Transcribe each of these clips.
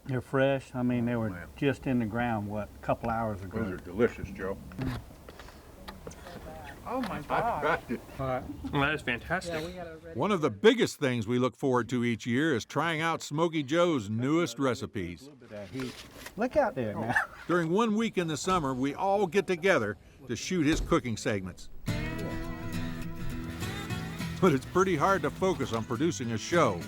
They're fresh. I mean, they were man. just in the ground, what, a couple hours ago. Those are delicious, Joe. Oh my I God. tried it. All right. Well, that is fantastic. One of the biggest things we look forward to each year is trying out Smokey Joe's newest recipes. Look out there now. During 1 week in the summer, we all get together to shoot his cooking segments. But it's pretty hard to focus on producing a show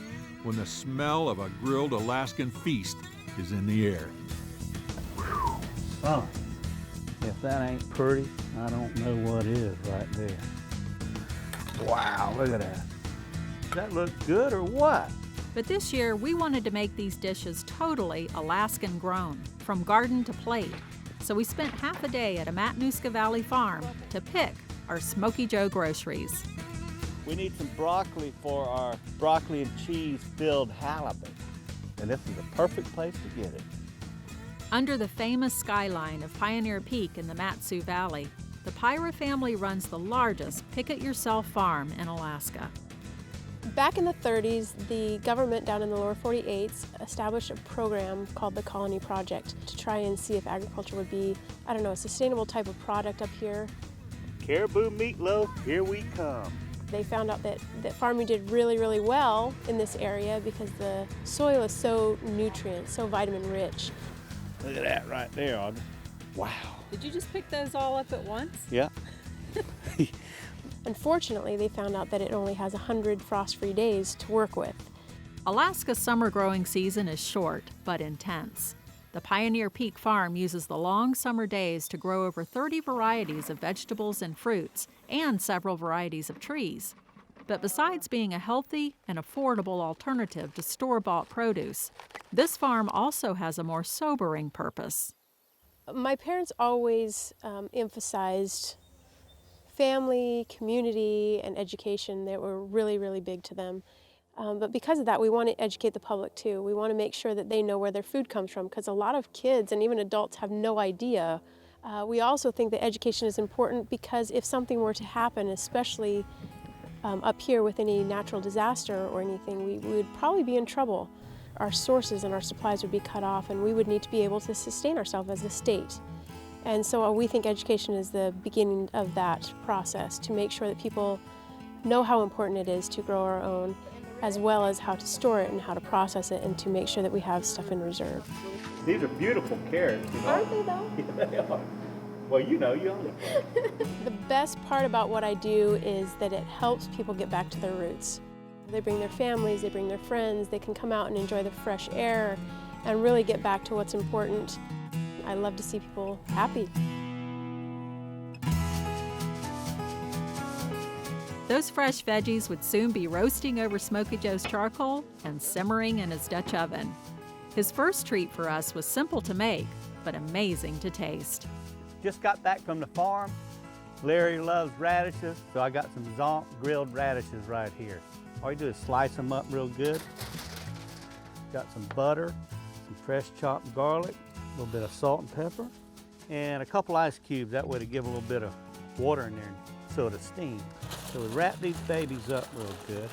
when the smell of a grilled Alaskan feast is in the air. Oh, if that ain't pretty, I don't know what is right there. Wow, look at that. Does that look good or what? But this year, we wanted to make these dishes totally Alaskan grown, from garden to plate. So we spent half a day at a Matanuska Valley farm to pick our SmokeeJo groceries. We need some broccoli for our broccoli and cheese filled halibut. And this is the perfect place to get it. Under the famous skyline of Pioneer Peak in the Mat-Su Valley, the Pyra family runs the largest pick-it-yourself farm in Alaska. Back in the 30s, the government down in the lower 48s established a program called the Colony Project to try and see if agriculture would be, I don't know, a sustainable type of product up here. Caribou meatloaf, here we come. They found out that farming did really, really well in this area because the soil is so nutrient, so vitamin rich. Look at that right there, Audrey. Wow. Did you just pick those all up at once? Yeah. Unfortunately, they found out that it only has 100 frost-free days to work with. Alaska's summer growing season is short but intense. The Pioneer Peak farm uses the long summer days to grow over 30 varieties of vegetables and fruits and several varieties of trees. But besides being a healthy and affordable alternative to store-bought produce, this farm also has a more sobering purpose. My parents always emphasized family, community, and education that were really, really big to them. But because of that, we want to educate the public too. We want to make sure that they know where their food comes from, because a lot of kids and even adults have no idea. We also think that education is important because if something were to happen, especially up here with any natural disaster or anything, we would probably be in trouble. Our sources and our supplies would be cut off, and we would need to be able to sustain ourselves as a state. And so we think education is the beginning of that process, to make sure that people know how important it is to grow our own, as well as how to store it and how to process it, and to make sure that we have stuff in reserve. These are beautiful carrots, you know? Aren't they though? Yeah, they are. Well, you know, you own it. The best part about what I do is that it helps people get back to their roots. They bring their families, they bring their friends, they can come out and enjoy the fresh air and really get back to what's important. I love to see people happy. Those fresh veggies would soon be roasting over SmokeeJo's charcoal and simmering in his Dutch oven. His first treat for us was simple to make, but amazing to taste. Just got back from the farm. Larry loves radishes, so I got some Zonk grilled radishes right here. All you do is slice them up real good. Got some butter, some fresh chopped garlic, a little bit of salt and pepper, and a couple ice cubes. That way to give a little bit of water in there so it'll steam. So we wrap these babies up real good.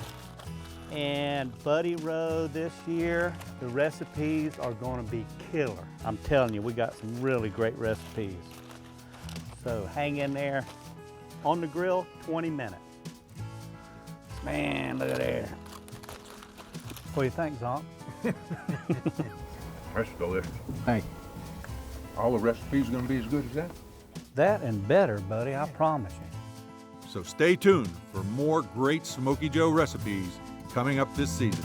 And Buddy Road this year, the recipes are gonna be killer. I'm telling you, we got some really great recipes. So hang in there. On the grill, 20 minutes. Man, look at there. What do you think, Zonk? That's delicious. Thank you. All the recipes are going to be as good as that? That and better, buddy, I promise you. So stay tuned for more great SmokeeJo recipes coming up this season.